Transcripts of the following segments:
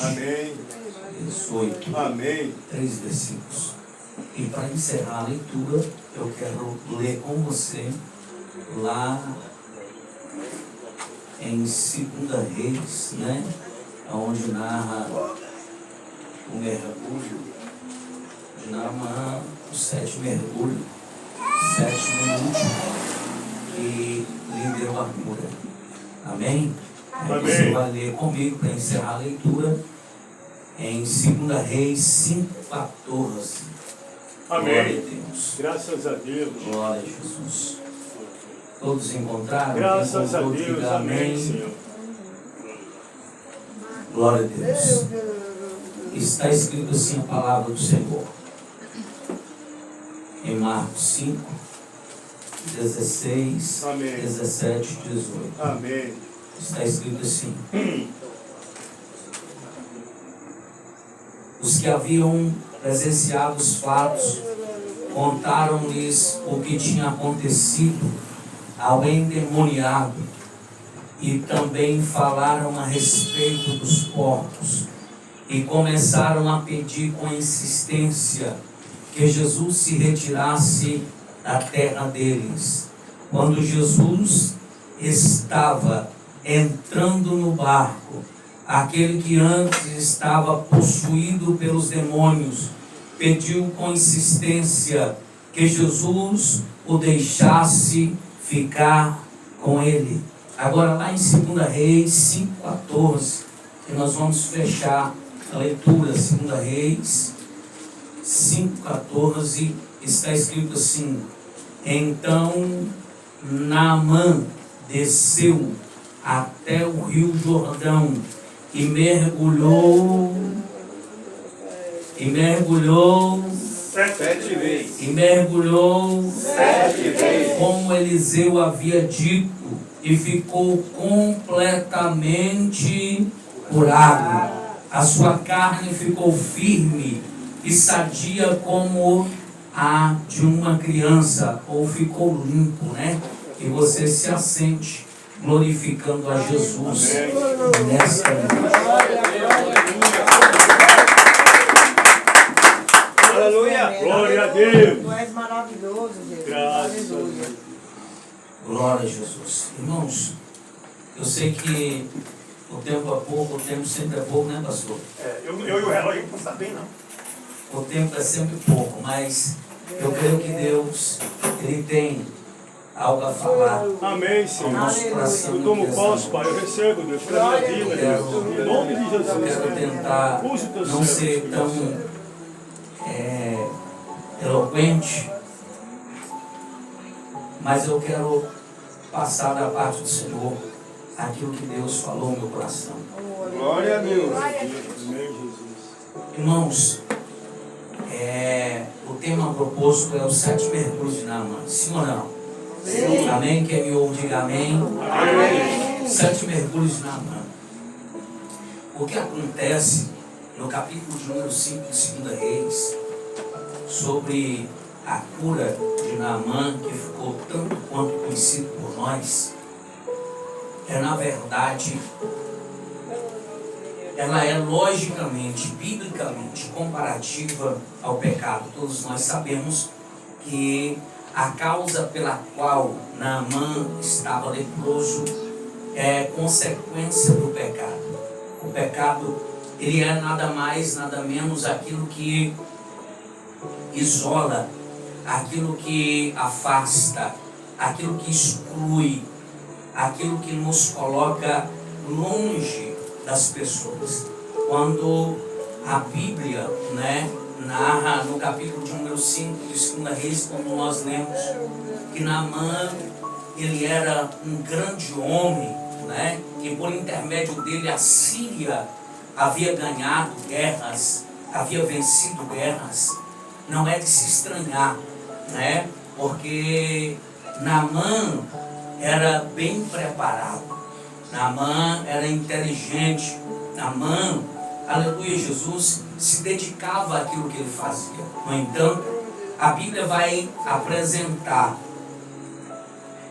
Amém. 18. Amém. 3 versículos. E para encerrar a leitura, eu quero ler com você lá em 2 Reis, né? Onde narra o mergulho de Naamã, o 7º mergulho, 7º e último, que lhe deu a cura. Amém? Aí Amém. você vai ler comigo para encerrar a leitura em 2 Reis 5,14. Amém. Glória a Deus. Graças a Deus. Glória a Jesus. Todos encontraram? Graças a Encontrou, Deus. diga Amém, Senhor. Glória a Deus. Está escrito assim a palavra do Senhor. Em Marcos 5, 16, Amém. 17 e 18. Amém. Está escrito assim. Os que haviam presenciado os fatos contaram-lhes o que tinha acontecido ao endemoniado e também falaram a respeito dos porcos e começaram a pedir com insistência que Jesus se retirasse da terra deles. Quando Jesus estava entrando no barco, aquele que antes estava possuído pelos demônios pediu com insistência que Jesus o deixasse ficar com ele. Agora lá em 2 Reis 5,14, que nós vamos fechar a leitura. 2 Reis 5,14, está escrito assim: então Naamã desceu até o rio Jordão e mergulhou 7 vezes. e mergulhou 7 vezes. como Eliseu havia dito, e ficou completamente curado. A sua carne ficou firme e sadia como a de uma criança, ou ficou limpo, né? E você se assente glorificando a Jesus nesta noite. Aleluia. Glória a Deus. Tu és maravilhoso, Deus. Graças a Aleluia. Deus. Glória a Jesus. Irmãos, eu sei que o tempo é pouco, o tempo sempre é pouco, né, pastor? Eu e o relógio não está bem, não. O tempo é sempre pouco, mas eu creio que Deus, Ele tem algo a falar Amém, ao Senhor. nosso coração. Eu tomo posse, Pai. Eu recebo, Deus, para minha vida, Deus. Em nome de Eu Jesus. quero tentar Use o teu não servo, ser Espírito tão Santo. eloquente, mas eu quero passar da parte do Senhor aquilo que Deus falou no meu coração. Glória a Deus. Amém, Jesus. Irmãos, o tema proposto é os 7 mergulhos de Naamã. Sim ou não? Sim. Amém? Quem me ouve, diga amém. Amém. 7 mergulhos de Naamã. O que acontece no capítulo de número 5 de 2 Reis, sobre a cura de Naamã, que ficou tanto quanto conhecido por nós, na verdade, ela é logicamente, biblicamente, comparativa ao pecado. Todos nós sabemos que a causa pela qual Naamã estava leproso é consequência do pecado. O pecado, ele é nada mais, nada menos aquilo que isola, aquilo que afasta, aquilo que exclui, aquilo que nos coloca longe das pessoas. Quando a Bíblia, né, narra no capítulo de número 5 de 2 Reis, como nós lemos, que Naamã, ele era um grande homem, né, que por intermédio dele a Síria havia ganhado guerras, havia vencido guerras. Não é de se estranhar, né, porque Naamã era bem preparado, Naamã era inteligente, Naamã, aleluia, Jesus, se dedicava àquilo que ele fazia. No entanto, a Bíblia vai apresentar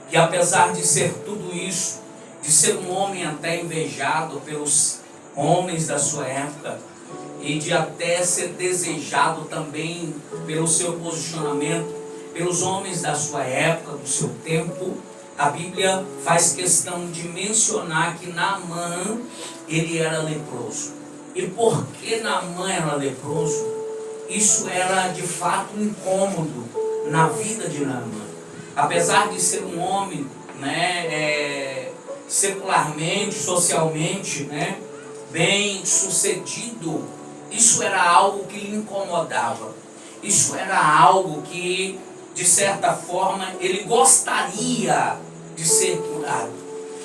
que apesar de ser tudo isso, de ser um homem até invejado pelos homens da sua época, e de até ser desejado também pelo seu posicionamento, pelos homens da sua época, do seu tempo. A Bíblia faz questão de mencionar que Naamã, ele era leproso. E por que Naamã era leproso? Isso era de fato um incômodo na vida de Naamã. Apesar de ser um homem, secularmente, socialmente, bem sucedido, isso era algo que lhe incomodava. Isso era algo que, de certa forma, ele gostaria de ser curado,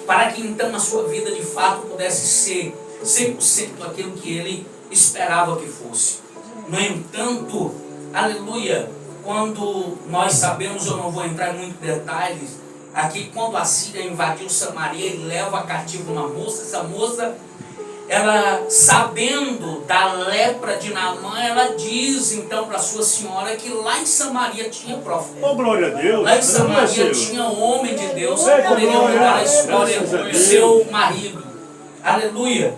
para que então a sua vida de fato pudesse ser 100% aquilo que ele esperava que fosse. No entanto, aleluia, quando nós sabemos, eu não vou entrar em muitos detalhes aqui, quando a Síria invadiu Samaria e leva cativo uma moça, essa moça, ela, sabendo da lepra de Naamã, ela diz então para sua senhora que lá em Samaria tinha profeta. Oh, glória a Deus. Lá em Samaria tinha homem de Deus que poderia mudar a história do seu marido. Aleluia.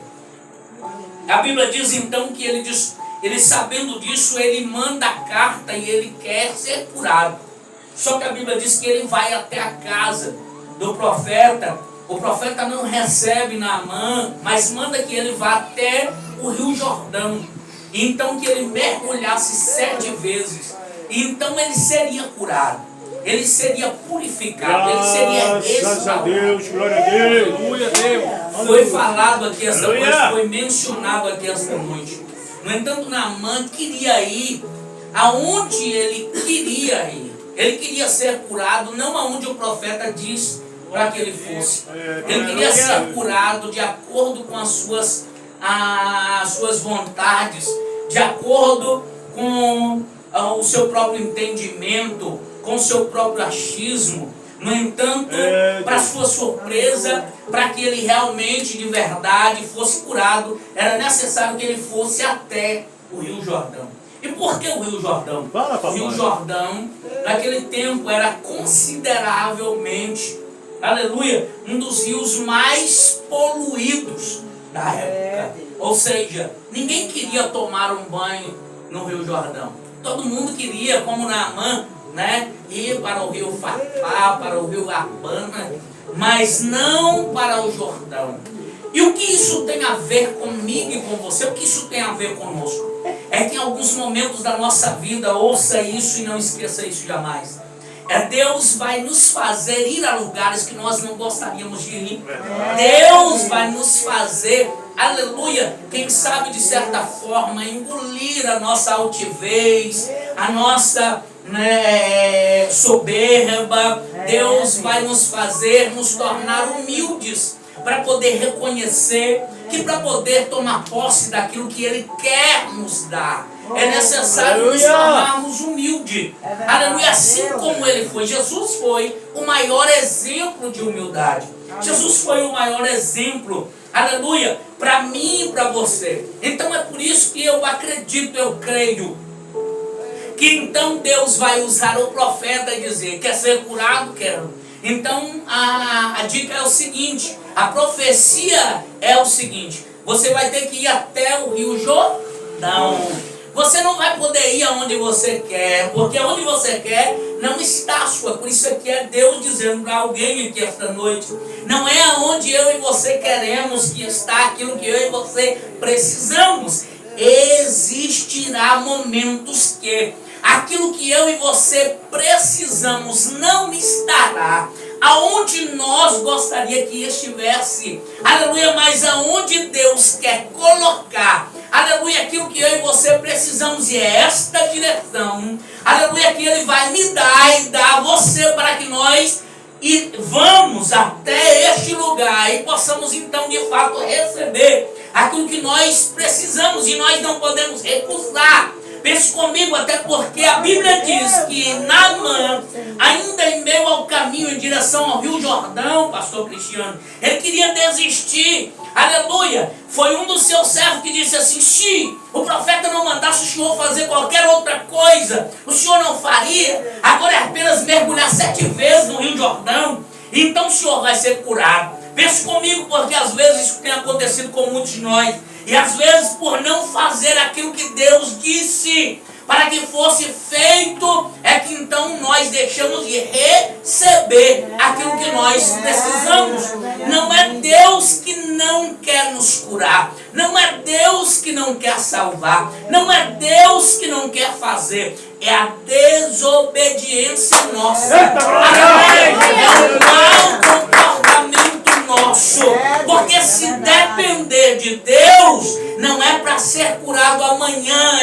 A Bíblia diz então que ele sabendo disso, ele manda a carta e ele quer ser curado. Só que a Bíblia diz que ele vai até a casa do profeta. O profeta não recebe Naamã, mas manda que ele vá até o Rio Jordão. Então que ele mergulhasse 7 vezes. E então ele seria curado. Ele seria purificado. Ele seria restaurado. Graças a Deus, glória a Deus. Aleluia, Deus. Foi falado aqui esta Aleluia. noite, foi mencionado aqui esta noite. No entanto, Naamã queria ir aonde ele queria ir. Ele queria ser curado, não aonde o profeta diz para que ele fosse. Ele queria ser curado de acordo com as suas vontades, de acordo com o seu próprio entendimento, com o seu próprio achismo. No entanto, para sua surpresa, para que ele realmente, de verdade, fosse curado, era necessário que ele fosse até o Rio Jordão. E por que o Rio Jordão? O Rio Jordão, naquele tempo, era consideravelmente, aleluia, um dos rios mais poluídos da época. Ou seja, ninguém queria tomar um banho no Rio Jordão. Todo mundo queria, como Naamã, ir para o rio Farpá, para o rio Abana, mas não para o Jordão. E o que isso tem a ver comigo e com você? O que isso tem a ver conosco? É que em alguns momentos da nossa vida, ouça isso e não esqueça isso jamais. Deus vai nos fazer ir a lugares que nós não gostaríamos de ir. Deus vai nos fazer, aleluia, quem sabe de certa forma engolir a nossa altivez, a nossa soberba. Deus vai nos fazer nos tornar humildes, para poder reconhecer que para poder tomar posse daquilo que Ele quer nos dar, é necessário nos tornarmos humildes. Aleluia, assim como Ele foi. Jesus foi o maior exemplo de humildade. Jesus foi o maior exemplo, aleluia, para mim e para você. Então é por isso que eu acredito, eu creio, que então Deus vai usar o profeta e dizer: quer ser curado? Quero. Então a dica é o seguinte, a profecia é o seguinte: você vai ter que ir até o Rio Jordão. Você não vai poder ir aonde você quer, porque onde você quer não está a sua. Por isso aqui é Deus dizendo para alguém aqui esta noite: não é aonde eu e você queremos que está aquilo que eu e você precisamos. Existirá momentos que aquilo que eu e você precisamos não estará aonde nós gostaria que estivesse, aleluia, mas aonde Deus quer colocar, aleluia, aquilo que eu e você precisamos, e é esta direção, aleluia, que Ele vai me dar e dar a você, para que nós vamos até este lugar e possamos então de fato receber aquilo que nós precisamos, e nós não podemos recusar. Pense comigo, até porque a Bíblia diz que Naamã, ainda em meio ao caminho em direção ao Rio Jordão, pastor Cristiano, ele queria desistir, aleluia. Foi um dos seus servos que disse assim: se o profeta não mandasse o senhor fazer qualquer outra coisa, o senhor não faria? Agora é apenas mergulhar 7 vezes no Rio Jordão, então o senhor vai ser curado. Pense comigo, porque às vezes isso tem acontecido com muitos de nós. E às vezes por não fazer aquilo que Deus disse para que fosse feito, é que então nós deixamos de receber aquilo que nós precisamos. Não é Deus que não quer nos curar, não é Deus que não quer salvar, não é Deus que não quer fazer, é a desobediência nossa. É o mau comportamento nosso. Porque se depender de Deus, não é para ser curado amanhã,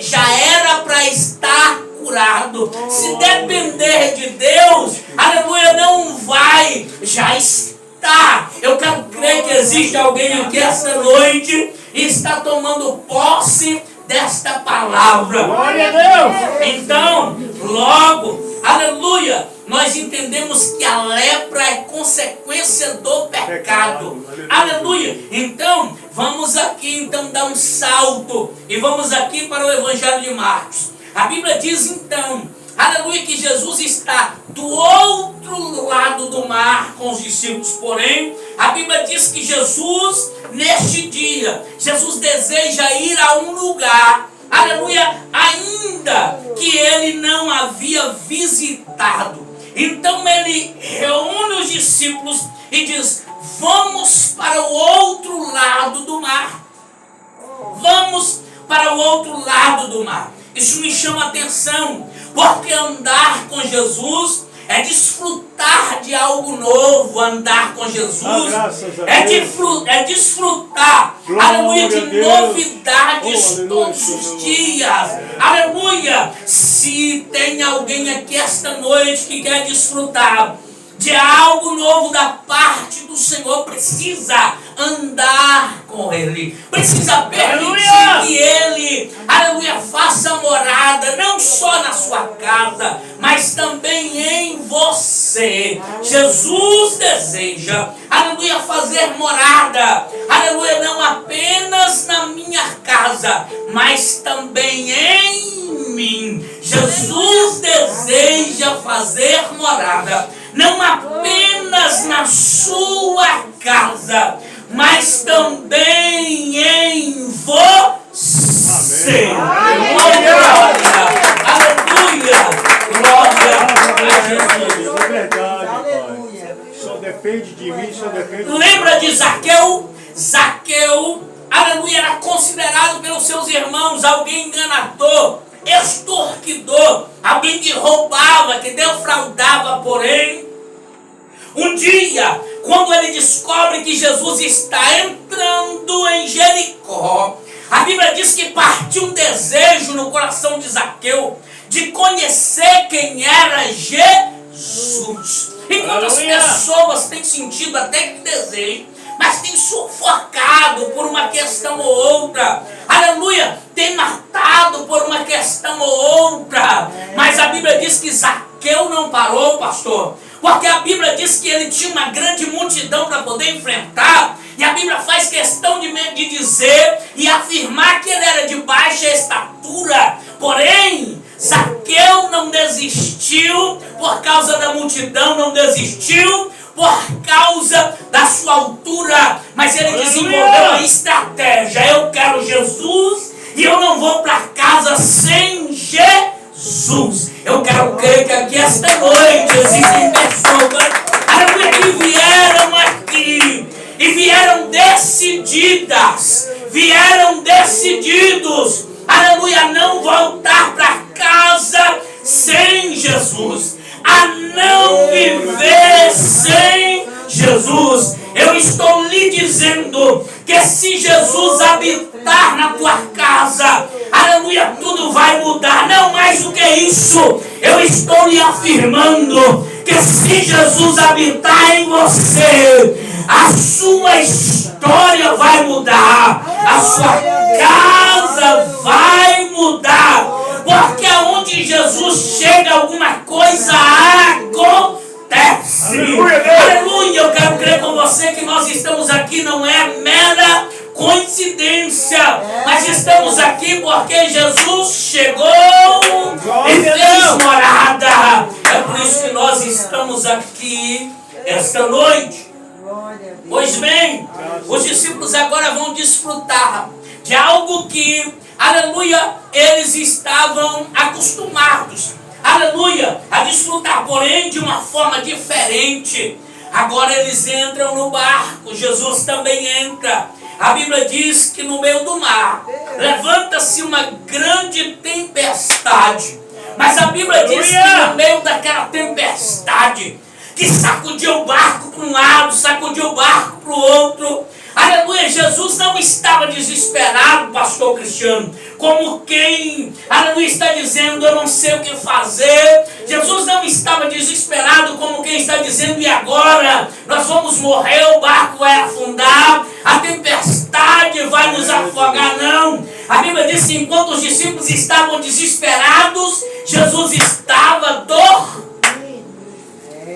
já era para estar curado. Se depender de Deus, aleluia, não vai, já está. Eu quero crer que existe alguém aqui esta noite e está tomando posse desta palavra. Glória a Deus! Então, logo, aleluia, nós entendemos que a lepra é consequência do pecado. Aleluia. Então, vamos aqui dar um salto e vamos aqui para o Evangelho de Marcos. A Bíblia diz então, aleluia, que Jesus está do outro lado do mar com os discípulos. Porém, a Bíblia diz que Jesus, neste dia, Jesus deseja ir a um lugar, aleluia, ainda que ele não havia visitado. Então ele reúne os discípulos e diz: vamos para o outro lado do mar. Vamos para o outro lado do mar. Isso me chama a atenção, porque andar com Jesus é desfrutar de algo novo. Andar com Jesus é desfrutar, aleluia, de novidades todos os dias. Aleluia. Se tem alguém aqui esta noite que quer desfrutar de algo novo da parte do Senhor, precisa andar com Ele, precisa permitir que Ele, aleluia, faça morada, não só na sua casa, mas também em você. Jesus deseja, aleluia, fazer morada, aleluia, não apenas na minha casa, mas também em mim. Jesus deseja fazer morada, não apenas na sua casa, mas também em você. Aleluia! Glória a Jesus. É verdade, Pai. Só depende de mim, só depende de mim. Lembra de Zaqueu? Zaqueu, aleluia, era considerado pelos seus irmãos alguém enganador, extorquidor, alguém que roubava, que defraudava. Porém, um dia, quando ele descobre que Jesus está entrando em Jericó, a Bíblia diz que partiu um desejo no coração de Zaqueu de conhecer quem era Jesus. Enquanto as pessoas têm sentido até que desejo, mas tem sufocado por uma questão ou outra, aleluia, tem matado por uma questão ou outra, mas a Bíblia diz que Zaqueu não parou, pastor, porque a Bíblia diz que ele tinha uma grande multidão para poder enfrentar, e a Bíblia faz questão de dizer e afirmar que ele era de baixa estatura. Porém, Zaqueu não desistiu por causa da multidão, não desistiu por causa da sua altura, mas ele desenvolveu uma estratégia. Eu quero Jesus e eu não vou para casa sem Jesus. Eu quero crer que aqui esta noite existem pessoas, aleluia, que vieram aqui e vieram decididos, aleluia, não voltar para casa sem Jesus, a não viver sem Jesus. Eu estou lhe dizendo que se Jesus habitar na tua casa, aleluia, tudo vai mudar. Não mais do que isso, eu estou lhe afirmando que se Jesus habitar em você, a sua história vai mudar, a sua casa vai mudar, porque onde Jesus chega, alguma coisa acontece. Aleluia. Eu quero crer com você que nós estamos aqui não é mera coincidência, mas estamos aqui porque Jesus chegou e fez morada. É por isso que nós estamos aqui esta noite. Glória a Deus. Pois bem, os discípulos agora vão desfrutar de algo que, aleluia, eles estavam acostumados, aleluia, a desfrutar, porém de uma forma diferente. Agora eles entram no barco, Jesus também entra. A Bíblia diz que no meio do mar levanta-se uma grande tempestade. Mas a Bíblia diz que no meio daquela tempestade, que sacudiu o barco para um lado, sacudiu o barco para o outro, aleluia, Jesus não estava desesperado, pastor Cristiano, como quem, aleluia, está dizendo, eu não sei o que fazer. Jesus não estava desesperado como quem está dizendo, e agora? Nós vamos morrer, o barco vai afundar, a tempestade vai nos afogar, não. A Bíblia diz que enquanto os discípulos estavam desesperados, Jesus estava dormindo.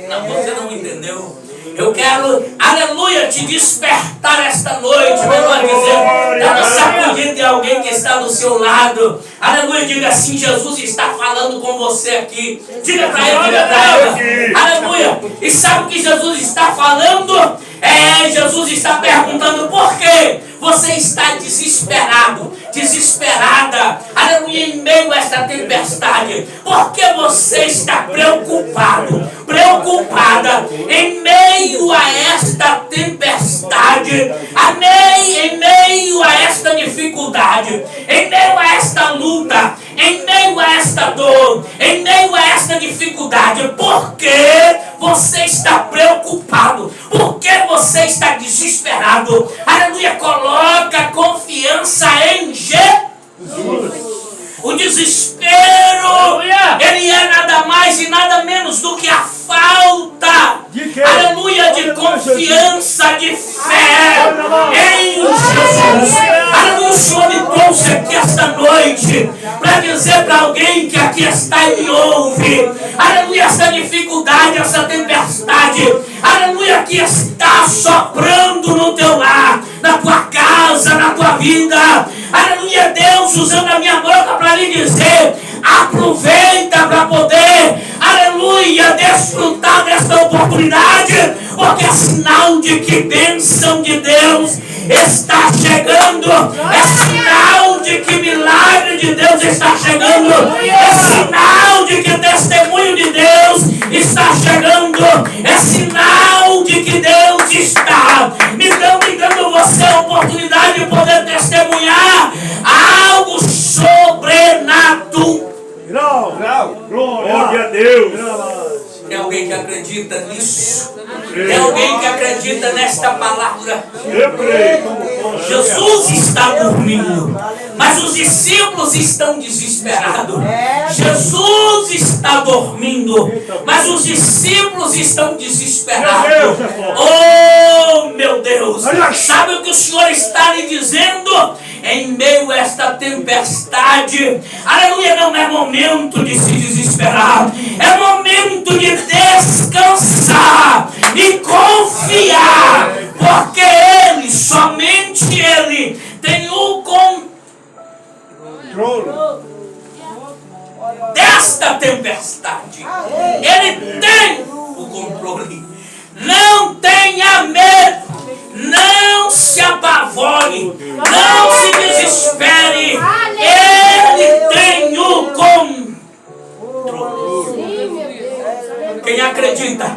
Não, você não entendeu. Eu quero, aleluia, te despertar esta noite, melhor dizendo, dá uma sacudida de alguém que está do seu lado. Aleluia, diga assim, Jesus está falando com você aqui. Diga para ele, diga para ela. Aleluia. E sabe o que Jesus está falando? Jesus está perguntando por quê você está desesperado, desesperada, aleluia, em meio a esta tempestade. Por que você está preocupado, preocupada, em meio a esta tempestade, em meio a esta dificuldade, em meio a esta luta, em meio a esta dor, em meio a esta dificuldade? Por que você está preocupado? Por que você está desesperado? Aleluia, coloca confiança em Jesus. O desespero, ele é nada mais e nada menos do que a falta, aleluia, de confiança, de fé em Jesus. Aleluia, o Senhor me trouxe aqui esta noite para dizer para alguém que aqui está e me ouve, aleluia, essa dificuldade, essa tempestade, aleluia, que está soprando no teu lar, na tua casa, na tua vida, aleluia, Deus usando a minha boca para lhe dizer, aproveita para poder, aleluia, desfrutar desta oportunidade, porque é sinal de que bênção de Deus está chegando, é sinal de que milagre de Deus está chegando, é sinal de que testemunho de Deus está chegando, é sinal de que Deus está me dando você a oportunidade de poder testemunhar algo sobrenatural. Glória a Deus. Tem alguém que acredita nisso? Tem alguém que acredita nesta palavra? Eu creio. Jesus está dormindo, mas os discípulos estão desesperados. Jesus está dormindo, mas os discípulos estão desesperados. Oh, meu Deus! Sabe o que o Senhor está lhe dizendo? Em meio a esta tempestade, aleluia, não é momento de se desesperar, é momento de descansar e confiar, porque Ele, somente Ele, tem o controle desta tempestade. Ele tem o controle. Não tenha medo. Não se apavore, não se desespere. Ele tem o controle. Quem acredita?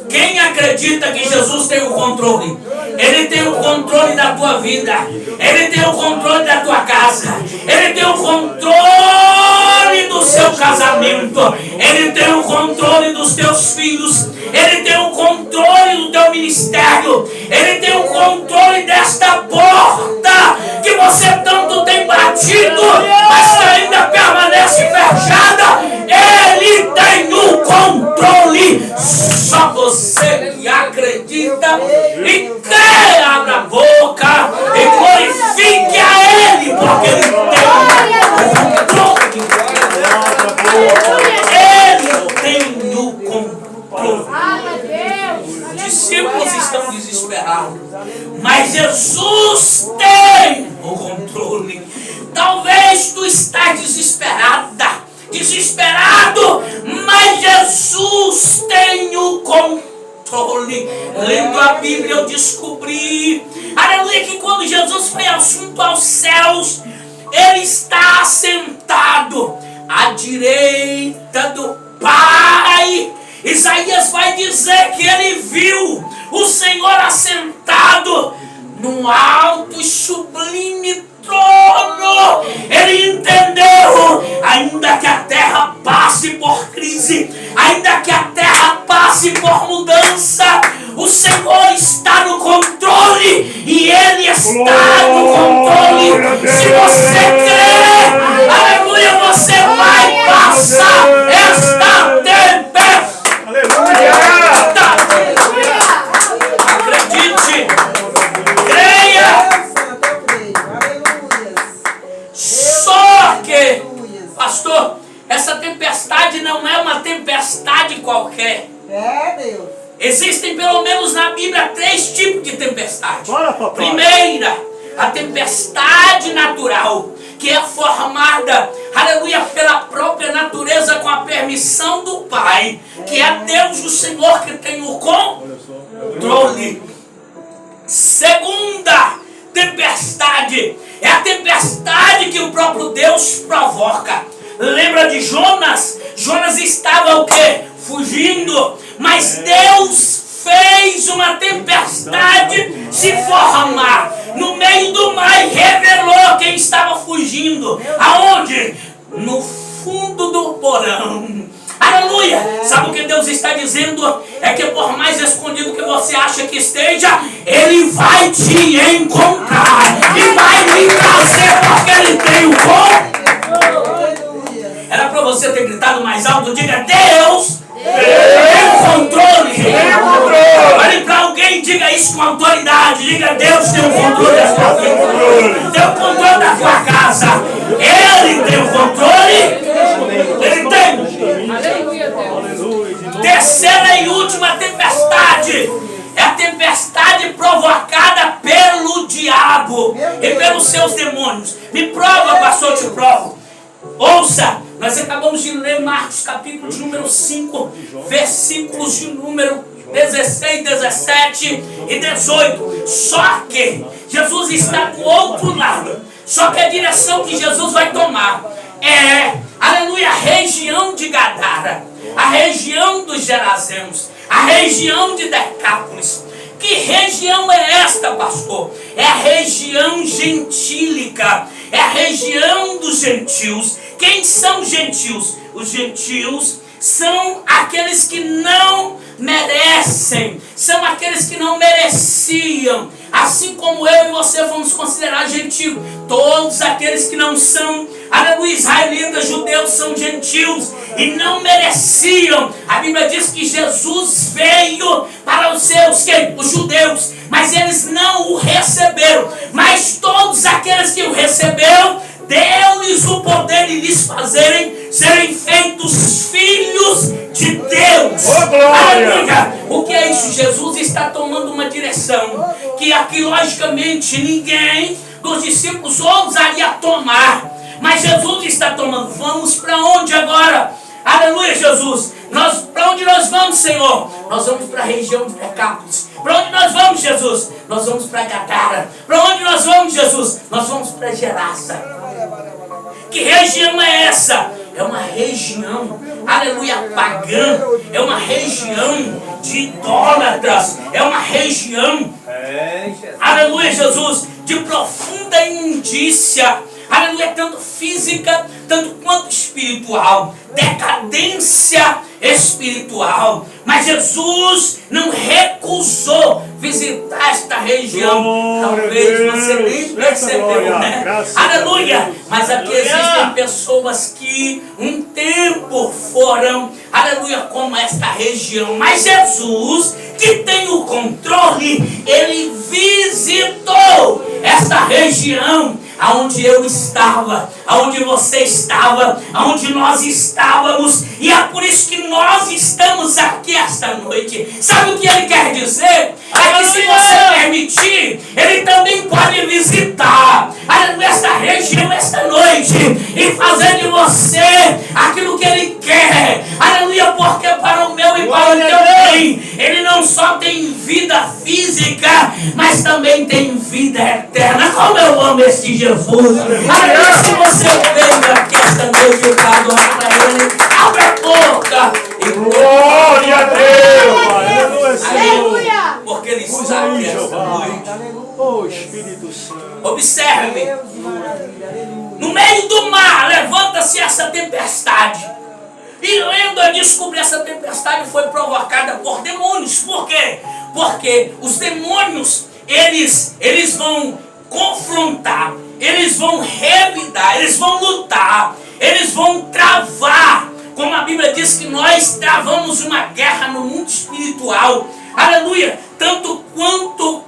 Quem acredita que Jesus tem o controle? Ele tem o controle da tua vida. Ele tem o controle da tua casa. Ele tem o controle do seu casamento. Ele tem o controle dos teus filhos. Ele tem o controle do teu ministério. Ele tem o controle desta porta que você tanto tem batido, mas que ainda permanece fechada. Ele tem o controle. Só você que acredita e crê, abra a boca e glorifique a Ele, porque Ele tem o controle. Ele tem o controle. Os discípulos estão desesperados, mas Jesus tem o controle. Talvez tu estás desesperado, mas Jesus tem o controle. junto aos céus, Ele está assentado à direita do Pai. Isaías vai dizer que ele viu o Senhor assentado num alto e sublime trono. Ele entendeu, ainda que a terra passe por crise, ainda que a terra passe por mudança, o Senhor está no controle e Ele está no controle. Se você crê, aleluia, você vai passar esta tempestade. Aleluia! Acredite, creia. Só que, pastor, essa tempestade não é uma tempestade qualquer. É, Deus. Existem pelo menos na Bíblia 3 tipos de tempestade. Bora, papai. Primeira, a tempestade natural, que é formada, aleluia, pela própria natureza com a permissão do Pai, que é Deus, o Senhor, que tem o controle. Segunda tempestade é a tempestade que o próprio Deus provoca. Lembra de Jonas? Jonas estava o quê? Fugindo, mas Deus fez uma tempestade se formar no meio do mar e revelou quem estava fugindo. Aonde? No fundo do porão. Aleluia! Sabe o que Deus está dizendo? É que por mais escondido que você acha que esteja, Ele vai te encontrar e vai me trazer, porque Ele tem o controle. Era para você ter gritado mais alto. Diga: Deus tem o controle. Olhe para alguém e diga isso com autoridade. Diga: Deus tem o controle da sua vida, tem o controle da sua casa. Ele tem o controle. Ele tem. Terceira e última tempestade é a tempestade provocada pelo diabo e pelos seus demônios. Me prova, pastor, eu te provo. Ouça, nós acabamos de ler Marcos capítulo de número 5, versículos de número 16, 17 e 18. Só que Jesus está do outro lado. Só que a direção que Jesus vai tomar é, aleluia, a região de Gadara, a região dos Gerazenos, a região de Decápolis. Que região é esta, pastor? É a região gentílica, é a região dos gentios. Quem são gentios? Os gentios são aqueles que não merecem, são aqueles que não mereciam. Assim como eu e você vamos considerar gentio. Todos aqueles que não são, aleluia, israelitas, judeus, são gentios e não mereciam. A Bíblia diz que Jesus veio para os seus, os judeus, mas eles não o receberam. Mas todos aqueles que o receberam, deu-lhes o poder de lhes serem feitos filhos de Deus. Aleluia! O que é isso? Jesus está tomando uma direção que aqui logicamente ninguém dos discípulos ousaria tomar, mas Jesus está tomando. Vamos para onde agora? Aleluia, Jesus! Para onde nós vamos, Senhor? Nós vamos para a região de Decápolis. Para onde nós vamos, Jesus? Nós vamos para Gadara. Para onde nós vamos, Jesus? Nós vamos para Gerasa. Que região é essa? É uma região, aleluia, pagã. É uma região de idólatras. É uma região, aleluia, Jesus, de profunda imundícia. Aleluia, tanto física, tanto quanto espiritual. Decadência espiritual. Mas Jesus não recusou visitar esta região. Talvez você nem percebeu, né? Aleluia. Mas aqui existem pessoas que um tempo foram, aleluia, como esta região. Mas Jesus, que tem o controle, Ele visitou esta região, aonde eu estava, aonde você estava, aonde nós estávamos, e é por isso que nós estamos aqui esta noite. Sabe o que Ele quer dizer? É que se você permitir, Ele também pode visitar esta região esta noite e fazer de você aquilo que Ele quer. Aleluia, porque para o meu e para o teu bem, Ele não só tem vida física, física, mas também tem vida eterna. Como eu amo esse Jesus. Aleluia, se você veio aqui esta noite para adorar para Ele, abre a boca e Glória a Deus, Pai. Aleluia, Senhor. Aleluia. porque Ele sabe esta noite. Oh, Espírito Santo. Observe, Deus de maravilha. Aleluia. no meio do mar levanta-se essa tempestade. E lendo a descobrir essa tempestade foi provocada por demônios. Por quê? Porque os demônios, eles vão confrontar, eles vão revidar, eles vão lutar, eles vão travar. Como a Bíblia diz que nós travamos uma guerra no mundo espiritual. Aleluia! Tanto quanto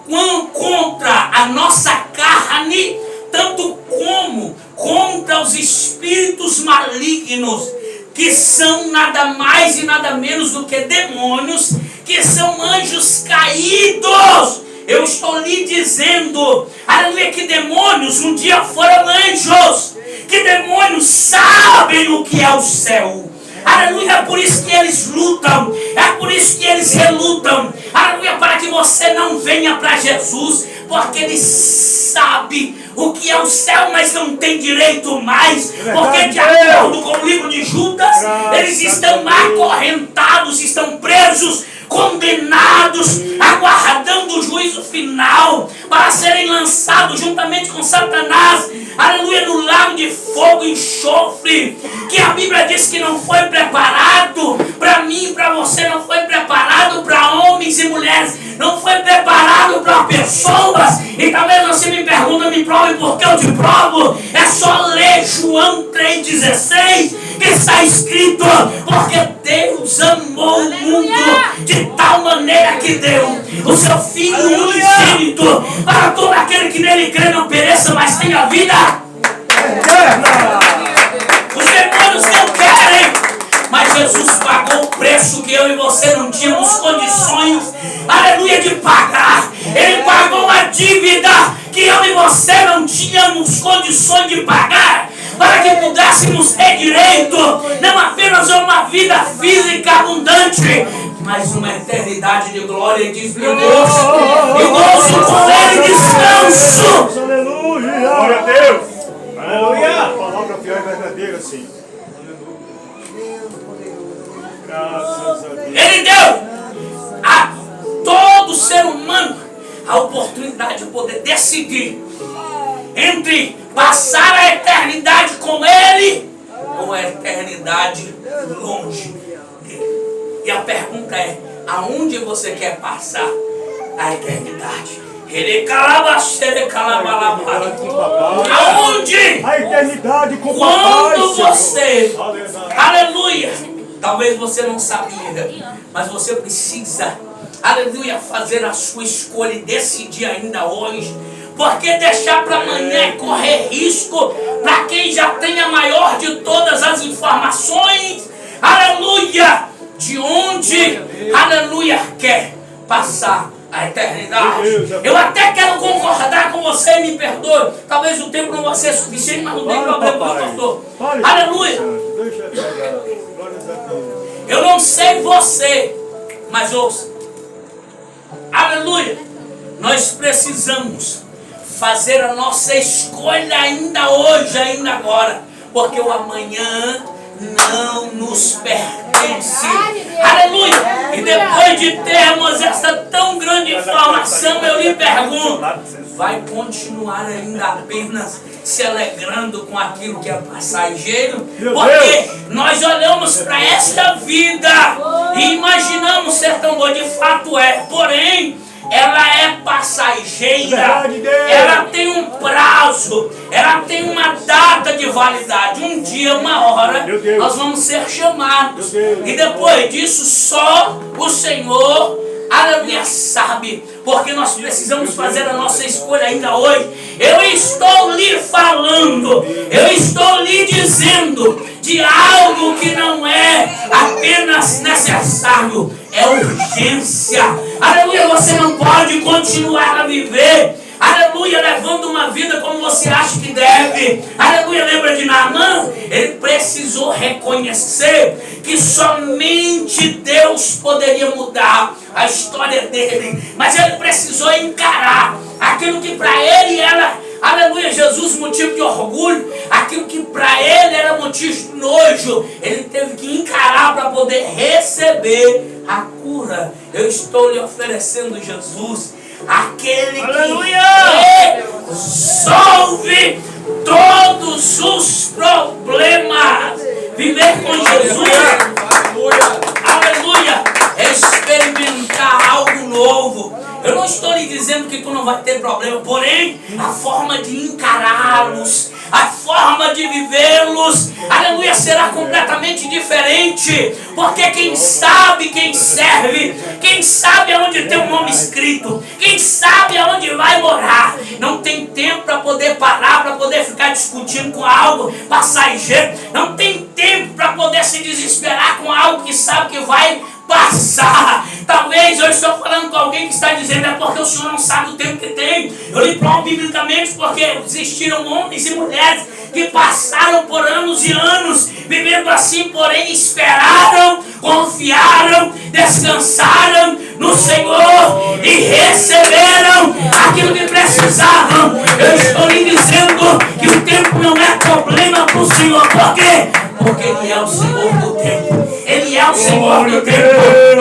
contra a nossa carne, tanto como contra os espíritos malignos, que são nada mais e nada menos do que demônios, que são anjos caídos. Eu estou lhe dizendo, aleluia, que demônios um dia foram anjos, que demônios sabem o que é o céu. Aleluia, é por isso que eles lutam, é por isso que eles relutam. Aleluia, para que você não venha para Jesus, porque eles sabem o que é o céu, mas não tem direito mais, porque de acordo com o livro de Judas, eles estão acorrentados, estão presos, condenados, aguardando o juízo final, para serem lançados juntamente com Satanás, aleluia, no lago de fogo e enxofre, que a Bíblia diz que não foi preparado para mim, para você, não foi preparado para homens e mulheres, não foi preparado para pessoas. E talvez você me pergunte, me prove, porque eu te provo. É só ler João 3,16, que está escrito: porque Deus amou o mundo de tal maneira que deu o seu Filho unigênito, para todo aquele que nele crê não pereça, mas tenha vida eterna. Os demônios não querem, mas Jesus pagou o preço que eu e você não tínhamos condições, aleluia, de pagar. Ele pagou a dívida que eu e você não tínhamos condições de pagar, para que pudéssemos ter direito, não apenas a uma vida física abundante, mas uma eternidade de glória e de gozo. E gozo com Ele, descanso. Aleluia. Glória a Deus. Aleluia. A palavra fiel e verdadeira, Senhor. Graças a Deus. Ele deu a todo ser humano a oportunidade de poder decidir entre passar a eternidade com Ele ou a eternidade longe dele. E a pergunta é: aonde você quer passar a eternidade? Ele aonde? A eternidade com Quando você, Aleluia. aleluia, talvez você não sabia, mas você precisa, aleluia, fazer a sua escolha e decidir ainda hoje. Porque deixar para amanhã é correr risco para quem já tem a maior de todas as informações, aleluia, de onde, aleluia, quer passar a eternidade. Eu até quero concordar com você, me perdoe. Talvez o tempo não vai ser suficiente, mas não tem problema, pastor. Aleluia. Eu não sei você, mas ouça. Aleluia. Nós precisamos fazer a nossa escolha ainda hoje, ainda agora, porque o amanhã não nos pertence. Aleluia! E depois de termos essa tão grande informação, eu lhe pergunto: vai continuar ainda apenas se alegrando com aquilo que é passageiro? Porque nós olhamos para esta vida e imaginamos ser tão boa, de fato é, porém ela é passageira, ela tem um prazo, ela tem uma data de validade. Um dia, uma hora, nós vamos ser chamados. E depois disso, só o Senhor, aleluia, sabe. Porque nós precisamos fazer a nossa escolha ainda hoje. Eu estou lhe falando, eu estou lhe dizendo de algo que não é apenas necessário, é urgência. Aleluia, você não pode continuar a viver aleluia, levando uma vida como você acha que deve, aleluia. Lembra de Naamã? Ele precisou reconhecer que somente Deus poderia mudar a história dele, mas ele precisou encarar aquilo que para ele era, aleluia, Jesus, motivo de orgulho, aquilo que para ele era motivo de nojo, ele teve que encarar para poder receber a cura. Eu estou lhe oferecendo Jesus, aquele que resolve todos os problemas. Viver com Jesus, aleluia, experimentar algo novo. Eu não estou lhe dizendo que tu não vai ter problema, porém, a forma de encará-los, a forma de vivê-los, aleluia, será completamente diferente. Porque quem sabe quem serve, quem sabe aonde tem um nome escrito, quem sabe aonde vai morar, não tem tempo para poder parar, para poder ficar discutindo com algo passageiro, não tem tempo para poder se desesperar com algo que sabe que vai passar. Talvez eu estou falando com alguém que está dizendo é porque o Senhor não sabe o tempo que tem. Eu lhe provo biblicamente porque existiram homens e mulheres que passaram por anos e anos vivendo assim, porém esperaram, confiaram, descansaram no Senhor e receberam aquilo que precisavam. Eu estou lhe dizendo que o tempo não é problema para o Senhor. Por quê? Porque Ele é o Senhor do tempo. Ele é o Senhor do tempo.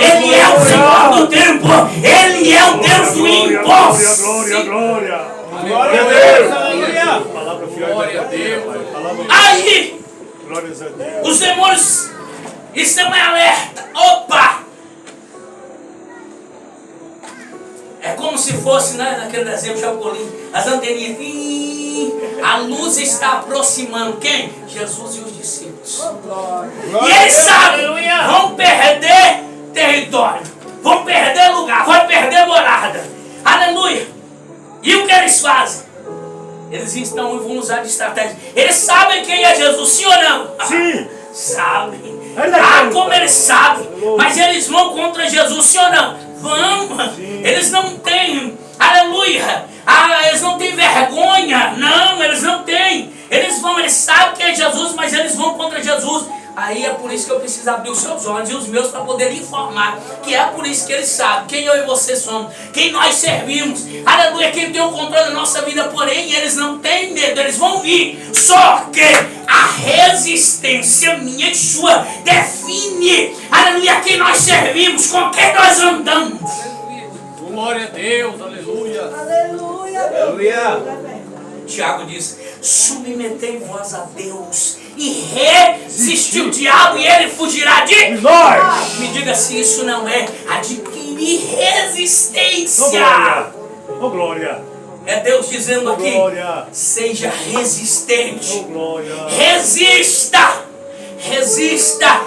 Ele é o Senhor do tempo. Ele é o Deus do impossível. Glória a Deus. Glória a Deus. Aí, Glórias a Deus. os demônios estão em alerta. Opa! É como se fosse, né, naquele desenho Chapolin, as anteninhas. A luz está aproximando. Quem? Jesus e os discípulos. E eles sabem, vão perder território, vão perder lugar, vão perder morada. Aleluia. E o que eles fazem? Eles estão e vão usar de estratégia. Eles sabem quem é Jesus, sim ou não? Sim. Sabem. Ah, como eles sabem. Mas eles vão contra Jesus, sim ou não? Vão. Eles não têm, aleluia, eles não têm vergonha. Não, eles não têm. Eles vão, eles sabem que é Jesus, mas eles vão contra Jesus. Aí é por isso que eu preciso abrir os seus olhos e os meus para poder informar. Que é por isso que eles sabem quem eu e você somos, quem nós servimos. Aleluia, quem tem o controle da nossa vida. Porém, eles não têm medo, eles vão vir. Só que a resistência minha e sua define, aleluia, quem nós servimos, com quem nós andamos. Glória a Deus, aleluia. Aleluia. Aleluia. Tiago diz: submetei-vos a Deus e resistir o diabo e ele fugirá de nós. Me diga se isso não é adquirir resistência. Oh, glória. É Deus dizendo aqui: Glória. seja resistente. Oh, glória. Resista. Resista.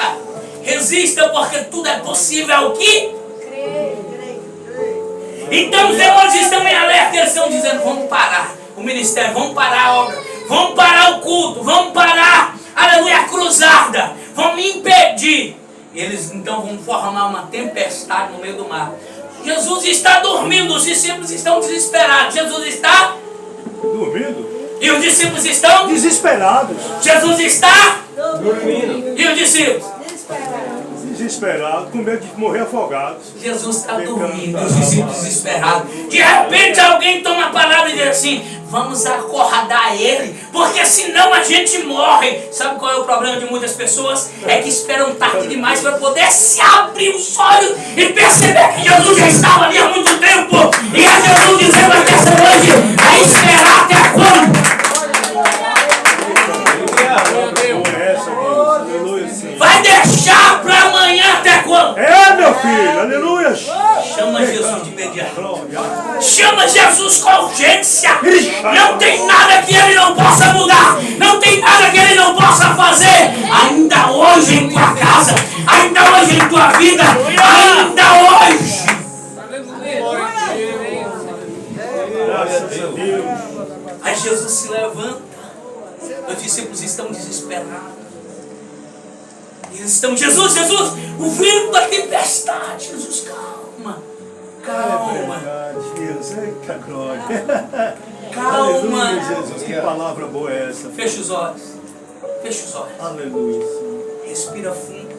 Resista, porque tudo é possível ao que? Então os demônios estão em alerta. Eles estão dizendo: vamos parar o ministério, vamos parar a obra, vamos parar o culto, vamos parar, aleluia, a cruzada, vamos impedir. Eles então vão formar uma tempestade no meio do mar. Jesus está dormindo, os discípulos estão desesperados. Jesus está dormindo. E os discípulos estão desesperados. Jesus está dormindo. E os discípulos desesperados, com medo de morrer afogados. Jesus está dormindo, os discípulos desesperados. De repente alguém toma a palavra e diz assim: vamos acordar ele, porque senão a gente morre. Sabe qual é o problema de muitas pessoas? É que esperam tarde demais para poder se abrir os olhos e perceber que Jesus já estava ali há muito tempo. E é Jesus dizendo aqui essa noite: a esperar até quando? Vai deixar para amanhã até quando? É, meu filho, aleluia. Chama Jesus de imediato. Chama Jesus com urgência. Não tem nada que ele não possa mudar. Não tem nada que ele não possa fazer. Ainda hoje em tua casa, ainda hoje em tua vida, ainda hoje. Graças a Deus. Aí Jesus se levanta. Os discípulos estão desesperados. Eles estão: Jesus, o vento da tempestade. Jesus, calma. Calma. Deus, eita glória. Calma. Aleluia, Jesus. Que palavra boa é essa? Feche os olhos. Feche os olhos. Aleluia, Senhor. Respira fundo.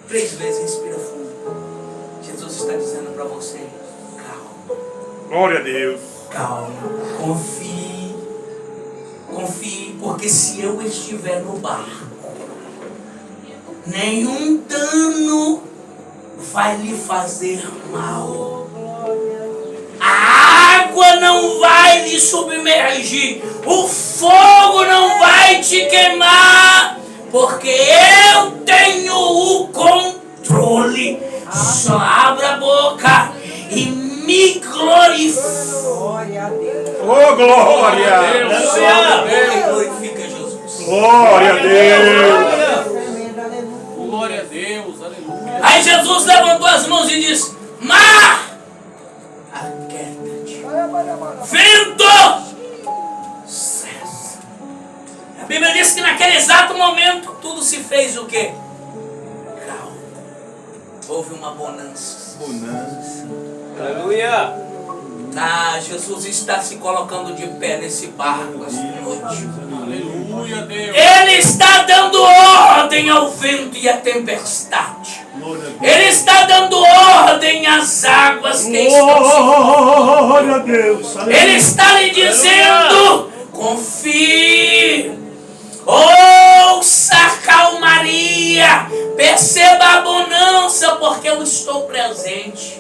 3 vezes respira fundo. Jesus está dizendo para você: calma. Glória a Deus. Calma. Confie. Confie, porque se eu estiver no barco, nenhum dano vai lhe fazer mal. A água não vai lhe submergir. O fogo não vai te queimar. Porque eu tenho o controle. Só abra a boca e me glorifique. Oh, glória. Glorifica Jesus. Glória a Deus. Glória a Deus, aleluia. Aí Jesus levantou as mãos e disse: mar, aquieta-te. Vento, cessa. A Bíblia diz que naquele exato momento tudo se fez o quê? Calma. Houve uma bonança. Bonança. Aleluia. Ah, Jesus está se colocando de pé nesse barco esta noite. Aleluia, Deus. Ele está dando ordem ao vento e à tempestade. Glória a Deus. Ele está dando ordem às águas que estão se movendo. Glória a Deus. Aleluia. Ele está lhe dizendo: confie, ouça a calmaria, perceba a bonança, porque eu estou presente.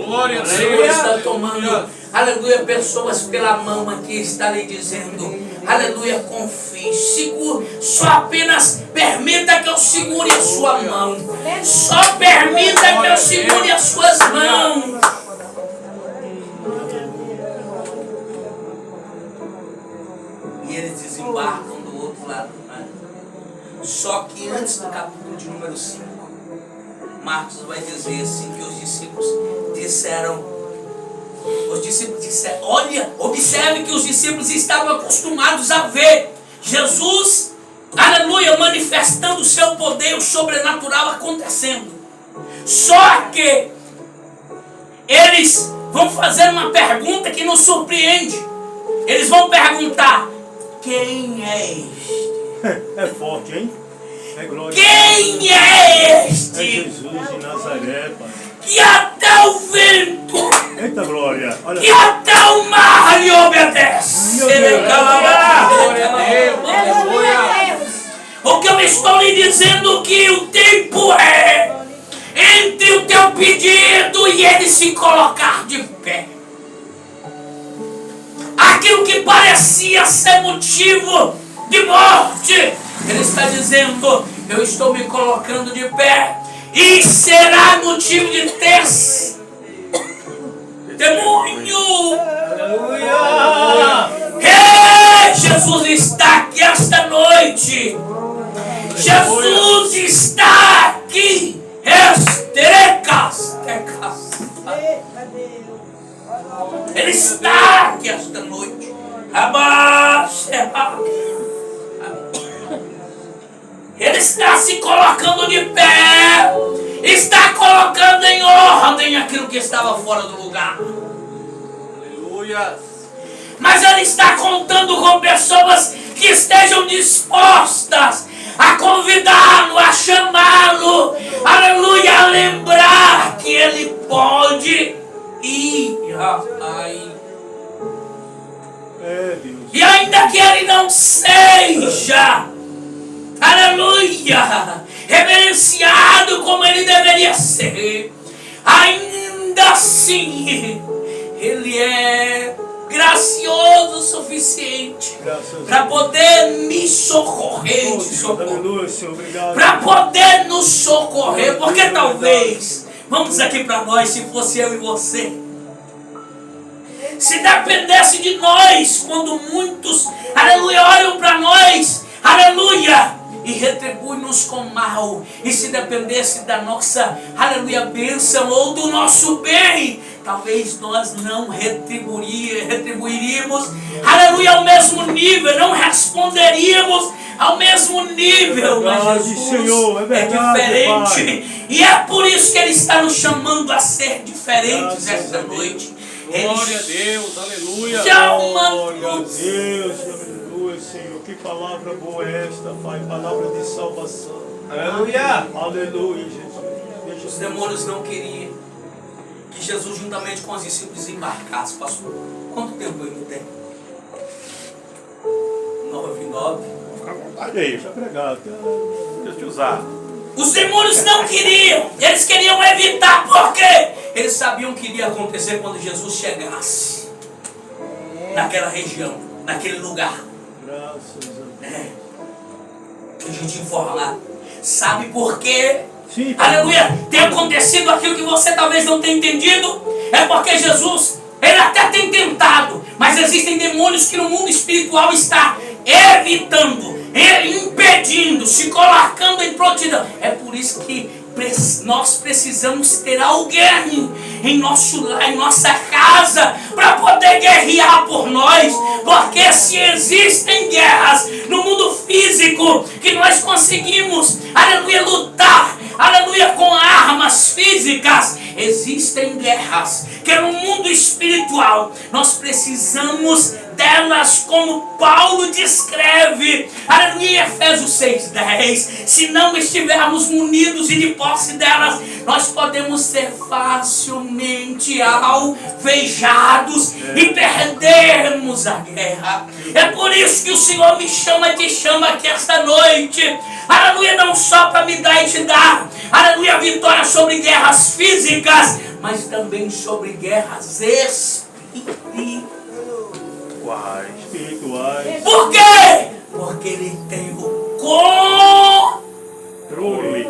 Glória a O Senhor está Deus. tomando, aleluia, pessoas pela mão aqui, está lhe dizendo: aleluia, confie, segure, só apenas permita que eu segure a sua mão, só permita que eu segure as suas mãos. E eles desembarcam do outro lado do mar. Só que antes do capítulo de número 5, Marcos vai dizer assim que os discípulos disseram, olha, observe que os discípulos estavam acostumados a ver Jesus, aleluia, manifestando o seu poder, o sobrenatural acontecendo. Só que eles vão fazer uma pergunta que nos surpreende. Eles vão perguntar: quem é este? É forte, hein? É glória. Quem é É este? Jesus de Nazaré, Pai. Que até o vento, Eita glória. Olha. que até o mar lhe obedece. Meu Deus. Glória a Deus, aleluia. O que eu estou lhe dizendo que o tempo é entre o teu pedido e ele se colocar de pé. Aquilo que parecia ser motivo de morte, ele está dizendo: eu estou me colocando de pé e será motivo de testemunho. Aleluia. Ei, Jesus está aqui esta noite. Jesus está aqui. Ele está aqui esta noite. Ele está se colocando de pé. Está colocando em ordem aquilo que estava fora do lugar. Aleluia. Mas ele está contando com pessoas que estejam dispostas a convidá-lo, a chamá-lo, aleluia, a lembrar que ele pode ir. É Deus. E ainda que ele não seja, aleluia, reverenciado como ele deveria ser, ainda assim, ele é gracioso o suficiente para poder me socorrer, Oh, te Deus. socorrer, Aleluia, Senhor. Obrigado. para poder nos socorrer, porque talvez, vamos aqui para nós, se fosse eu e você, se dependesse de nós, quando muitos, aleluia, olham para nós, aleluia, e retribui-nos com mal, e se dependesse da nossa, aleluia, bênção ou do nosso bem, talvez nós não retribuiríamos, aleluia, ao mesmo nível, não responderíamos ao mesmo nível, mas Verdade, Jesus Senhor, é verdade, diferente. E é por isso que Ele está nos chamando a ser diferentes Graças esta a Deus. noite. Glória a Deus, aleluia. Glória a Deus, aleluia, Senhor. Que palavra boa é esta, Pai. Palavra de salvação. Aleluia. Aleluia, Jesus. Deixa Os demônios não queriam que Jesus, juntamente com os discípulos, embarcasse. Pastor, quanto tempo ele tem? 9. Fica à vontade aí, deixa eu pregar. Deixa eu te usar. Os demônios não queriam, eles queriam evitar, por quê? Eles sabiam o que iria acontecer quando Jesus chegasse naquela região, naquele lugar. Graças a Deus. Deixa eu te informar. Sabe por quê? Sim, Aleluia! Tem acontecido aquilo que você talvez não tenha entendido. É porque Jesus, Ele até tem tentado, mas existem demônios que no mundo espiritual está evitando, impedindo, se colocando em prontidão. É por isso que nós precisamos ter alguém em nosso lar, em nossa casa, para poder guerrear por nós. Porque se existem guerras no mundo físico que nós conseguimos, aleluia, lutar, aleluia, com armas físicas, existem guerras que no mundo espiritual nós precisamos delas, como Paulo descreve, aleluia, em Efésios 6:10. Se não estivermos munidos e de posse delas, nós podemos ser facilmente alvejados e perdermos a guerra. É por isso que o Senhor me chama, te chama aqui esta noite, aleluia, não só para me dar e te dar, aleluia, vitória sobre guerras físicas, mas também sobre guerras espirituais. Por quê? Porque Ele tem o Controle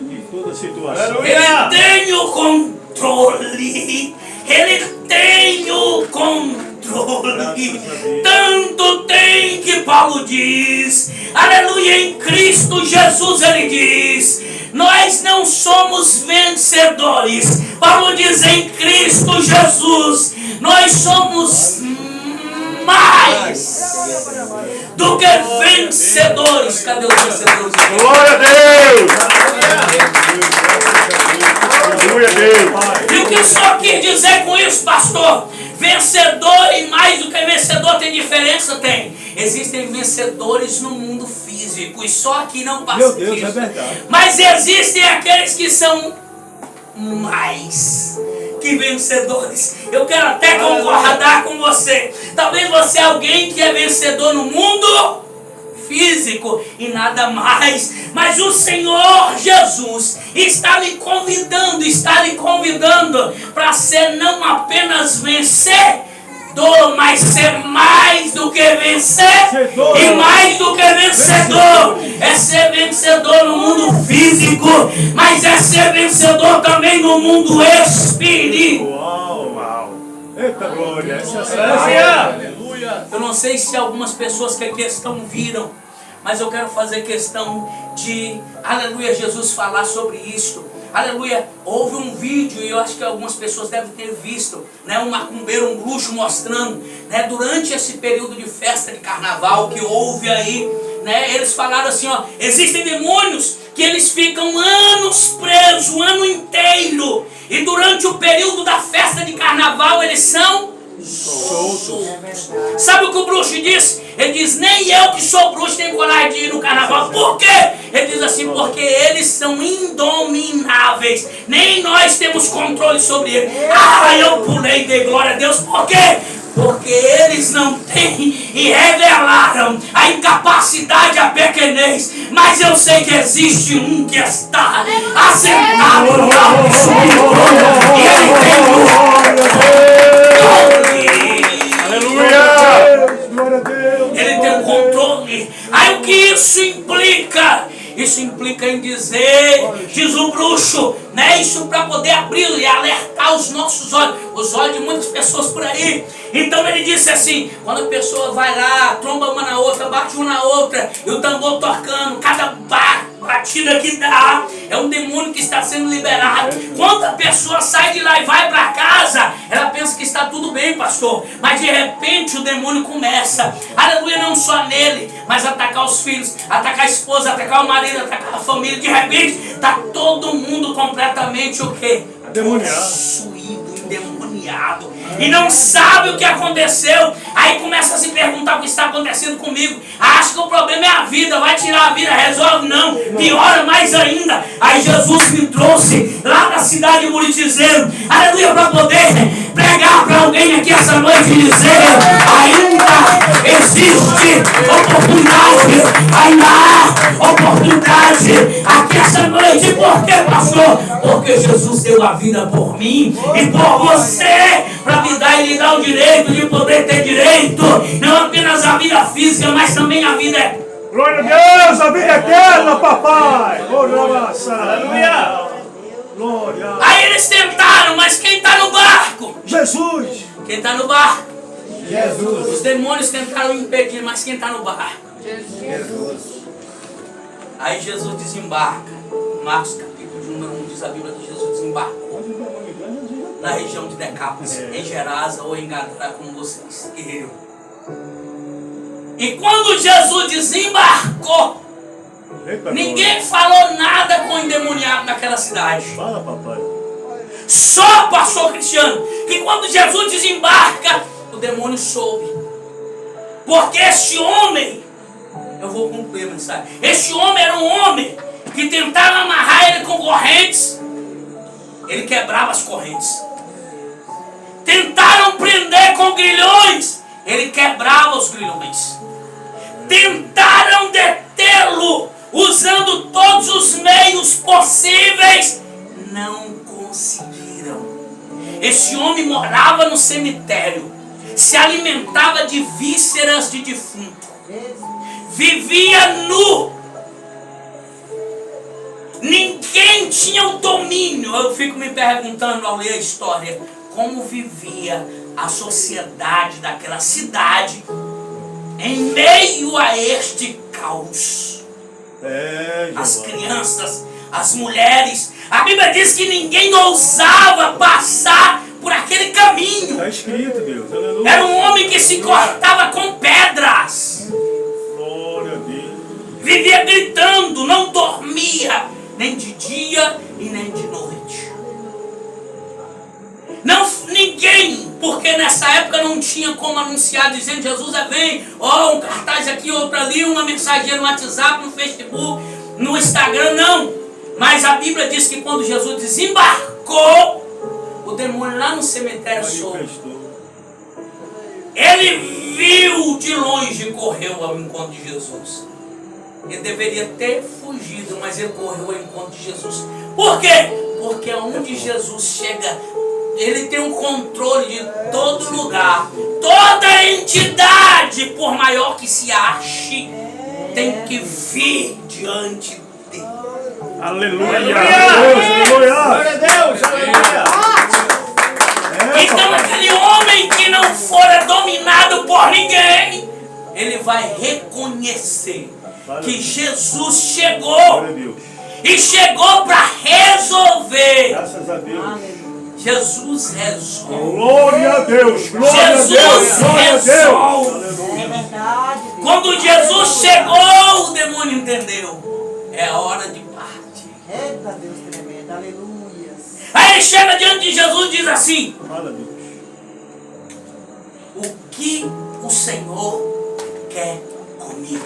de toda situação. Ele tem o controle. Ele tem o controle. Tanto tem que Paulo diz, aleluia, em Cristo Jesus ele diz, nós não somos vencedores. Paulo diz, em Cristo Jesus nós somos mais do que vencedores. Cadê os vencedores? Glória a Deus! Aleluia a Deus! E o que o Senhor quis dizer com isso, pastor? Vencedor e mais do que vencedor tem diferença? Tem. Existem vencedores no mundo físico e só aqui não passa. Meu Deus, é verdade. Mas existem aqueles que são mais que vencedores. Eu quero até concordar com você. Talvez você é alguém que é vencedor no mundo físico e nada mais, mas o Senhor Jesus está lhe convidando para ser não apenas vencedor, mas ser mais do que vencer e mais do que vencedor. É ser vencedor no mundo físico, mas é ser vencedor também no mundo espiritual. Uau! Eita glória! Essa é a Aleluia. Eu não sei se algumas pessoas que aqui estão viram, mas eu quero fazer questão de, aleluia, Jesus falar sobre isto. Aleluia, houve um vídeo, e eu acho que algumas pessoas devem ter visto, né, um macumbeiro, um bruxo mostrando, né, durante esse período de festa de carnaval que houve aí, né, eles falaram assim, ó, existem demônios que eles ficam anos presos, o ano inteiro, e durante o período da festa de carnaval eles são soltos. Sabe o que o bruxo diz? Ele diz, nem eu que sou bruxo tenho coragem de ir no carnaval. Por quê? Ele diz assim, porque eles são indomináveis. Nem nós temos controle sobre eles. Ah, eu pulei, dei glória a Deus. Por quê? Porque eles não têm e revelaram a incapacidade, a pequenez. Mas eu sei que existe um que está assentado no alto e ele tem o Glória a Deus! Ele tem um controle. Aí o que isso implica? Isso implica em dizer, diz o bruxo, né? Isso para poder abrir e alertar os nossos olhos, os olhos de muitas pessoas por aí. Então ele disse assim, quando a pessoa vai lá, tromba uma na outra, bate uma na outra, e o tambor tocando, cada batida que dá, é um demônio que está sendo liberado. Quando a pessoa sai de lá e vai para casa, ela pensa que está tudo bem, pastor, mas de repente o demônio começa, aleluia, não só nele, mas atacar os filhos, atacar a esposa, atacar o marido, atacar a família. De repente está todo mundo completamente o quê? Demoniado. Possuído, endemoniado, e não sabe o que aconteceu. Aí começa a se perguntar o que está acontecendo comigo. Acha que o problema é a vida, vai tirar a vida, resolve? Não, piora mais ainda. Aí Jesus me trouxe lá da cidade de Buritizeiro, aleluia, para poder pregar para alguém aqui essa noite e dizer: ainda existe oportunidade, ainda há oportunidade aqui essa noite. Por quê, pastor? Porque Jesus deu a vida por mim e por você, para me dar e lhe dar o direito de poder ter direito, não apenas a vida física, mas também a vida eterna. Glória a Deus, a vida eterna, papai. Aleluia. Glória. Aí eles tentaram, mas quem está no barco? Jesus. Quem está no barco? Jesus. Os demônios tentaram impedir, mas quem está no barco? Jesus. Aí Jesus desembarca. Marcos capítulo de número 1 diz a Bíblia que Jesus desembarcou na região de Decápolis, em Gerasa ou em Gadara, como vocês queiram. E quando Jesus desembarcou, Eita, ninguém falou nada com o endemoniado naquela cidade. glória. Fala, papai. Só pastor Cristiano, que quando Jesus desembarca, o demônio soube. Porque este homem, eu vou concluir a mensagem, este homem era um homem que tentava amarrar ele com correntes, ele quebrava as correntes. Tentaram prender com grilhões, ele quebrava os grilhões. Tentaram detê-lo usando todos os meios possíveis, não conseguiram. Esse homem morava no cemitério, se alimentava de vísceras de defunto, vivia nu. Ninguém tinha o domínio. Eu fico me perguntando ao ler a história, como vivia a sociedade daquela cidade em meio a este caos. As crianças, as mulheres. A Bíblia diz que ninguém ousava passar por aquele caminho. Está escrito, Deus. Aleluia. Era um homem que se cortava com pedras. Glória a Deus. Vivia gritando, não dormia, nem de dia e nem de noite. Não, ninguém, porque nessa época não tinha como anunciar dizendo Jesus vem, um cartaz aqui, outro ali, uma mensagem no WhatsApp, no Facebook, no Instagram, não. Mas a Bíblia diz que quando Jesus desembarcou, o demônio lá no cemitério soube. Ele viu de longe e correu ao encontro de Jesus. Ele deveria ter fugido, mas ele correu ao encontro de Jesus. Por quê? Porque aonde Jesus chega, ele tem um controle de todo lugar. Toda entidade, por maior que se ache, tem que vir diante dele. Aleluia. Aleluia. Glória a Deus. Deus. Aleluia. Então aquele homem que não fora dominado por ninguém, ele vai reconhecer que Jesus chegou. Glória a Deus. E chegou para resolver. Graças a Deus. Jesus resolve. Glória a Deus. Glória a Deus. Jesus Glória a Deus. resolve. Aleluia. Quando Jesus chegou, o demônio entendeu. É hora de partir. Eita Deus tremendo, aleluia. Aí ele chega diante de Jesus e diz assim: Fala, Deus. o que o Senhor quer comigo?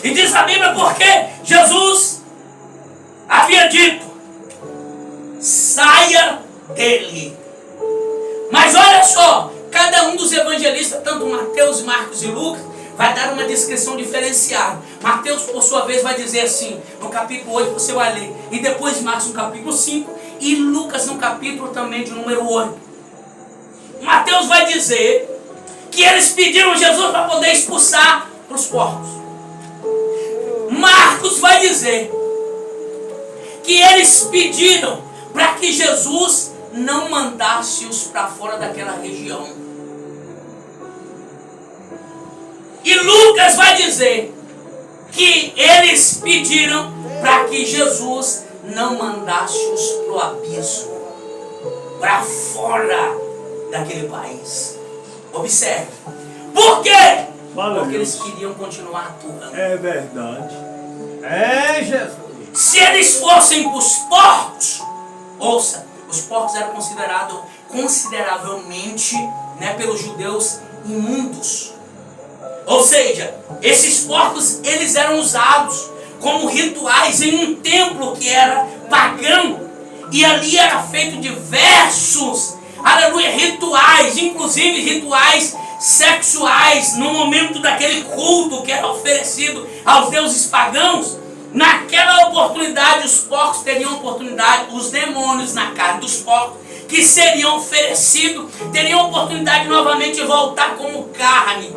E diz a Bíblia porque Jesus havia dito: saia dele. Mas olha só, cada um dos evangelistas, tanto Mateus, Marcos e Lucas, vai dar uma descrição diferenciada. Mateus, por sua vez, vai dizer assim, no capítulo 8, você vai ler, e depois Marcos no capítulo 5, e Lucas no capítulo também de número 8. Mateus vai dizer que eles pediram Jesus para poder expulsar os porcos. Marcos vai dizer que eles pediram para que Jesus não mandasse-os para fora daquela região. E Lucas vai dizer que eles pediram para que Jesus não mandasse-os para o abismo, para fora daquele país. Observe. Por quê? Fala, Porque eles Deus. queriam continuar atuando. É verdade. É Jesus. Se eles fossem para os porcos, ouça, os porcos eram considerados consideravelmente, pelos judeus, imundos. Ou seja, esses porcos eles eram usados como rituais em um templo que era pagão. E ali era feito diversos, aleluia, rituais, inclusive rituais sexuais no momento daquele culto que era oferecido aos deuses pagãos. Naquela oportunidade os porcos teriam oportunidade, os demônios na carne dos porcos que seriam oferecidos teriam oportunidade novamente de voltar como carne,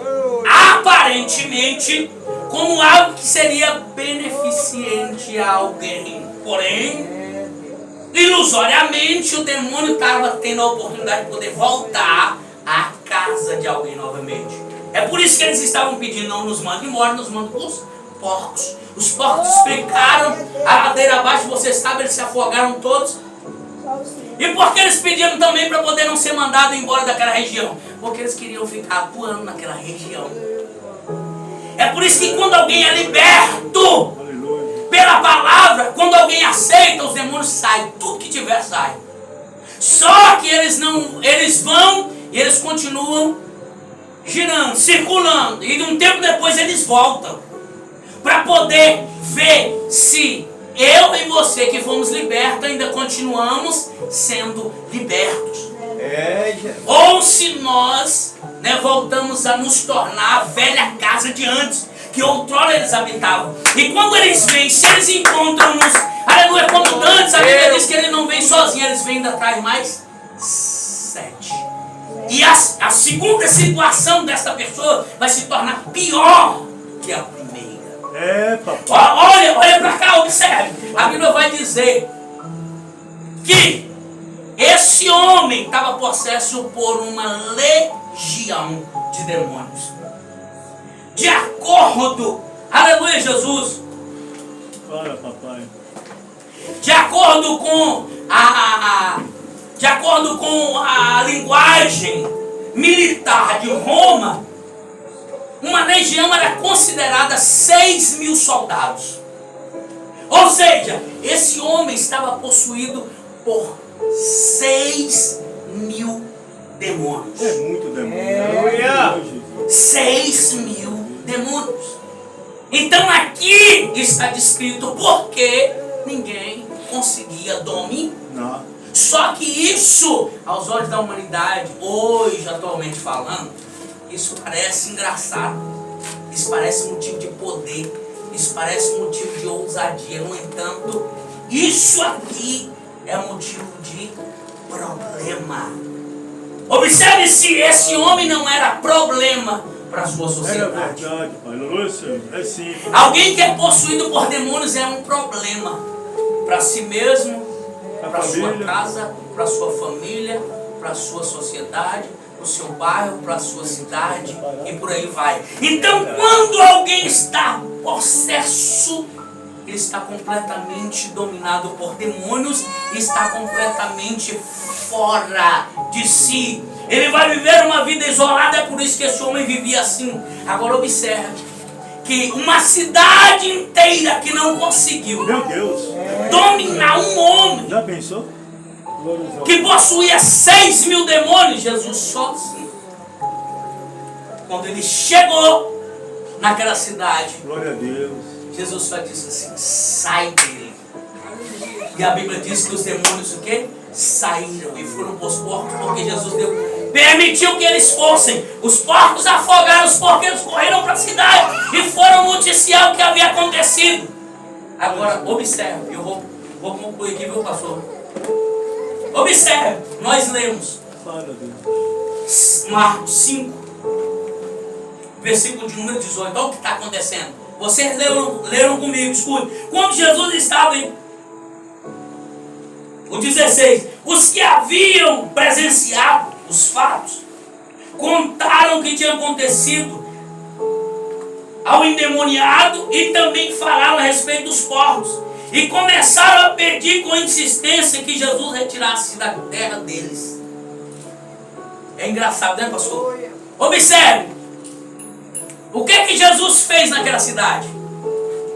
aparentemente como algo que seria beneficente a alguém. Porém, ilusoriamente o demônio estava tendo a oportunidade de poder voltar à casa de alguém novamente. É por isso que eles estavam pedindo: não nos mande embora, nos mande para os porcos. Os porcos explicaram a ladeira abaixo, você sabe, eles se afogaram todos. E por que eles pediram também para poder não ser mandado embora daquela região? Porque eles queriam ficar atuando naquela região. É por isso que quando alguém é liberto Aleluia. pela palavra, quando alguém aceita, os demônios saem, tudo que tiver sai. Só que eles vão e eles continuam girando, circulando, e de um tempo depois eles voltam para poder ver se eu e você que fomos libertos ainda continuamos sendo libertos. É Jesus. Ou se nós voltamos a nos tornar a velha casa de antes, que outrora eles habitavam. E quando eles vêm, se eles encontram-nos, aleluia, como antes, a Bíblia diz que ele não vem sozinho, eles vêm ainda atrás mais 7. E a segunda situação desta pessoa vai se tornar pior que a primeira. É, papai. Olha para cá, observe. A Bíblia vai dizer que esse homem estava possesso por uma legião de demônios. De acordo, aleluia, Jesus, Fala, papai. de acordo com a linguagem militar de Roma, uma legião era considerada 6.000 soldados. Ou seja, esse homem estava possuído por 6.000 demônios. É muito demônio. Aleluia. 6.000 demônios. Então aqui está descrito porque ninguém conseguia dominar. Não. Só que isso, aos olhos da humanidade, hoje, atualmente falando, isso parece engraçado. Isso parece motivo de poder. Isso parece motivo de ousadia. No entanto, isso aqui é motivo de problema. Observe se esse homem não era problema para a sua Era sociedade. verdade, pai. Aleluia, Senhor. É sim. Alguém que é possuído por demônios é um problema para si mesmo, para a sua família. casa, para a sua família, para a sua sociedade, para o seu bairro, para a sua cidade e por aí vai. Então, quando alguém está possesso, ele está completamente dominado por demônios, está completamente fora de si. Ele vai viver uma vida isolada, é por isso que esse homem vivia assim. Agora observe que uma cidade inteira que não conseguiu Meu Deus. dominar um homem Já pensou? que possuía 6.000 demônios, Jesus sozinho. Quando ele chegou naquela cidade, Glória a Deus. Jesus só disse assim: sai dele. E a Bíblia diz que os demônios o quê? Saíram e foram para os porcos, porque Jesus permitiu que eles fossem. Os porcos afogaram, os porqueiros correram para a cidade e foram noticiar o que havia acontecido. Agora, observe, eu vou concluir aqui, viu, pastor? Observe, nós lemos Fala, Deus. Marcos 5, versículo de número 18. Olha o que está acontecendo. Vocês leram comigo, escute. Quando Jesus estava em o 16, os que haviam presenciado os fatos contaram o que tinha acontecido ao endemoniado e também falaram a respeito dos porcos. E começaram a pedir com insistência que Jesus retirasse da terra deles. É engraçado, né, pastor? Observe. O que Jesus fez naquela cidade?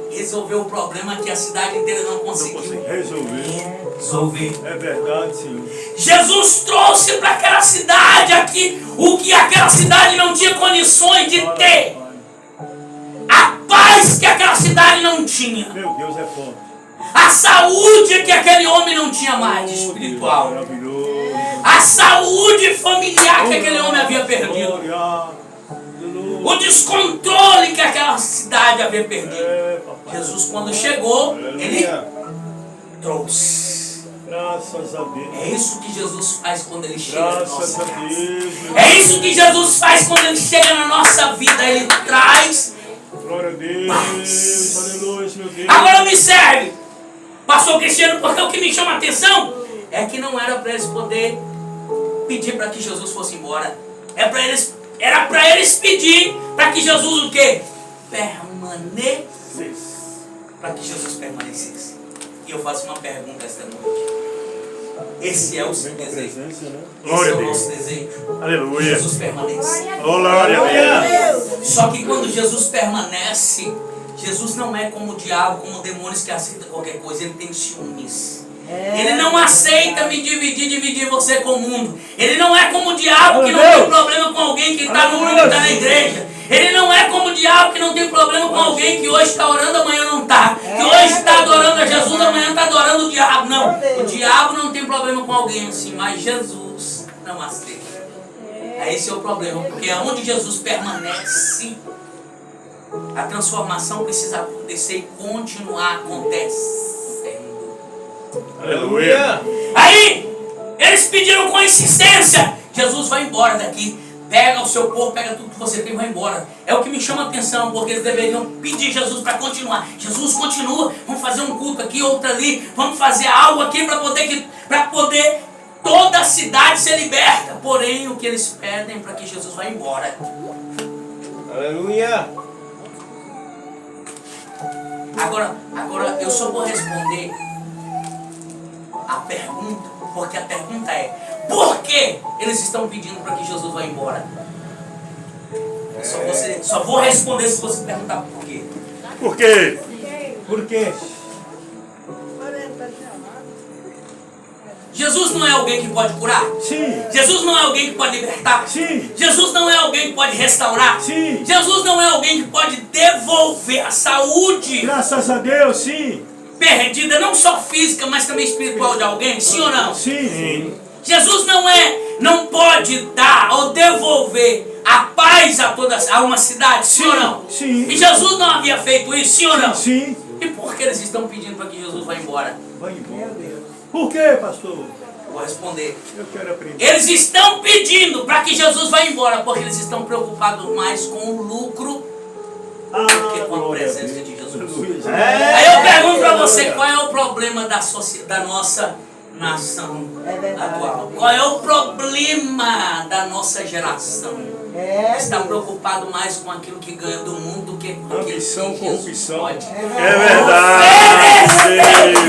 Resolveu o problema que a cidade inteira não conseguiu resolver. É verdade, Senhor. Jesus trouxe para aquela cidade aqui o que aquela cidade não tinha condições de ter. A paz que aquela cidade não tinha. Meu Deus, é forte. A saúde que aquele homem não tinha mais espiritual. Maravilhoso. A saúde familiar que aquele homem havia perdido. O descontrole que aquela cidade havia perdido. Jesus, quando chegou, ele trouxe. Graças a Deus. É isso que Jesus faz quando ele chega na Graças nossa a casa. Deus. É isso que Jesus faz quando ele chega na nossa vida. Ele traz. Glória a Deus. Aleluia, meu Deus. Agora observe, pastor Cristiano, porque o que me chama a atenção é que não era para eles poder pedir para que Jesus fosse embora. Era para eles pedir para que Jesus o quê? Permanecesse. Para que Jesus permanecesse. E eu faço uma pergunta esta noite. Esse é o seu desejo. Esse é o nosso desejo. Aleluia. Jesus permanece. Glória a Deus. Só que quando Jesus permanece, Jesus não é como o diabo, como demônios que aceitam qualquer coisa. Ele tem ciúmes. Ele não aceita me dividir você com o mundo. Ele não é como o diabo que não tem problema com alguém que está no mundo e está na igreja. Ele não é como o diabo que não tem problema com alguém que hoje está orando, amanhã não está. Que hoje está adorando a Jesus, amanhã está adorando o diabo. Não, o diabo não tem problema com alguém assim, mas Jesus não aceita. Esse é o problema, porque onde Jesus permanece, a transformação precisa acontecer e continuar acontecendo. Aleluia. Aí, eles pediram com insistência: Jesus, vai embora daqui. Pega o seu corpo, pega tudo que você tem e vai embora. É o que me chama a atenção, porque eles deveriam pedir Jesus para continuar. Jesus, continua, vamos fazer um culto aqui, outro ali, vamos fazer algo aqui para poder toda a cidade ser liberta. Porém, o que eles pedem é para que Jesus vá embora. Aleluia. Agora eu só vou responder a pergunta, porque a pergunta é: por que eles estão pedindo para que Jesus vá embora? Só vou responder se você perguntar por quê. Por quê? Por quê? Jesus não é alguém que pode curar? Sim. Jesus não é alguém que pode libertar? Sim. Jesus não é alguém que pode restaurar? Sim. Jesus não é alguém que pode devolver a saúde Graças a Deus, sim. perdida, não só física, mas também espiritual de alguém? Sim ou não? Sim. Jesus não pode dar ou devolver a paz a uma cidade, sim ou não? Sim. E Jesus não havia feito isso, sim ou não? Sim. E por que eles estão pedindo para que Jesus vá embora? Vai embora. Por quê, pastor? Vou responder. Eu quero aprender. Eles estão pedindo para que Jesus vá embora, porque eles estão preocupados mais com o lucro do que com a presença de Jesus. Aí eu pergunto para você, qual é o problema da nossa nação atual? Qual é o problema da nossa geração? Está preocupado mais com aquilo que ganha do mundo do que com aquilo Ambição, que Jesus corrupção. pode. É verdade.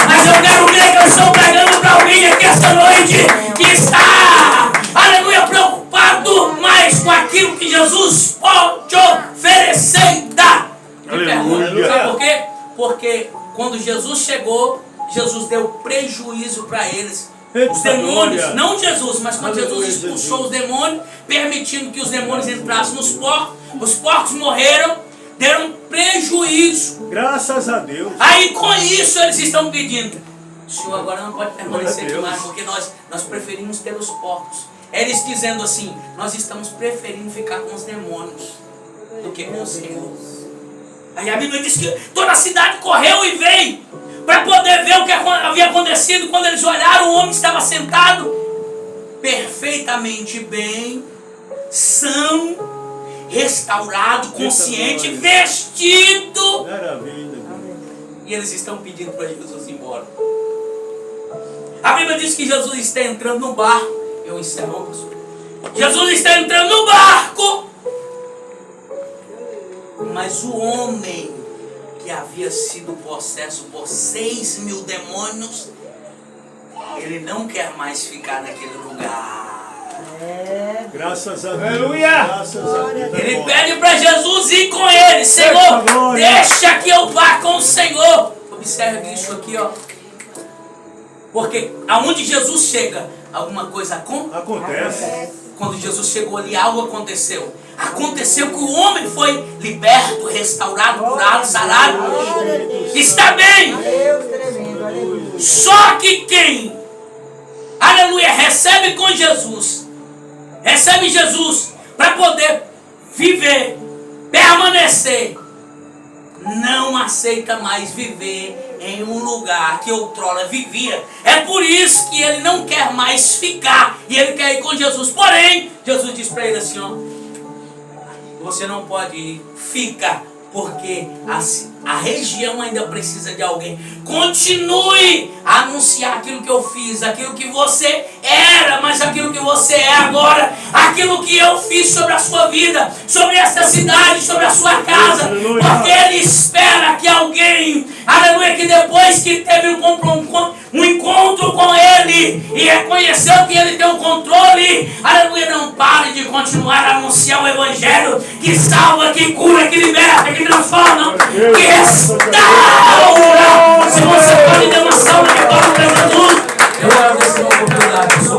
Mas eu quero ver que eu estou pregando para alguém aqui esta noite que está, aleluia, preocupado mais com aquilo que Jesus pode oferecer e dar. Me pergunto, sabe por quê? Porque quando Jesus chegou, Jesus deu prejuízo para eles. Os demônios, não Jesus, mas quando Jesus expulsou os demônios, permitindo que os demônios entrassem nos porcos, os porcos morreram, deram prejuízo. Graças a Deus. Aí com isso eles estão pedindo: o Senhor agora não pode permanecer aqui mais, porque nós preferimos ter os porcos. Eles dizendo assim: nós estamos preferindo ficar com os demônios do que com o Senhor. Aí a Bíblia diz que toda a cidade correu e veio para poder ver o que havia acontecido. Quando eles olharam, o homem estava sentado perfeitamente bem, são, restaurado, consciente, vestido. Maravilha. E eles estão pedindo para Jesus ir embora. A Bíblia diz que Jesus está entrando no barco. Eu encerro, pastor. Jesus está entrando no barco, mas Mas o homem que havia sido possesso por 6.000 demônios, ele não quer mais ficar naquele lugar. Graças a Deus. Aleluia. Graças a Deus. Ele pede para Jesus ir com ele. Senhor, deixa que eu vá com o Senhor. Observe isso aqui, ó. Porque aonde Jesus chega, alguma coisa Acontece. Quando Jesus chegou ali, algo aconteceu. Aconteceu que o homem foi liberto, restaurado, curado, sarado. Está bem. Deus tremendo, aleluia. Só que quem, aleluia, recebe com Jesus, recebe Jesus para poder viver, permanecer, não aceita mais viver em um lugar que outrora vivia. É por isso que ele não quer mais ficar e ele quer ir com Jesus. Porém, Jesus diz para ele assim, ó, você não pode ir, fica, porque a região ainda precisa de alguém. Continue a anunciar aquilo que eu fiz, aquilo que você era, mas aquilo que você é agora, aquilo que eu fiz sobre a sua vida, sobre essa cidade, sobre a sua casa, porque ele espera que alguém, aleluia, que depois que teve um encontro com ele e reconheceu que ele tem o controle, aleluia, não pare de continuar a anunciar o evangelho que salva, que cura, que liberta, que transforma, que restaura. Se você pode ter uma salva de palmas para Jesus, eu agradeço a oportunidade.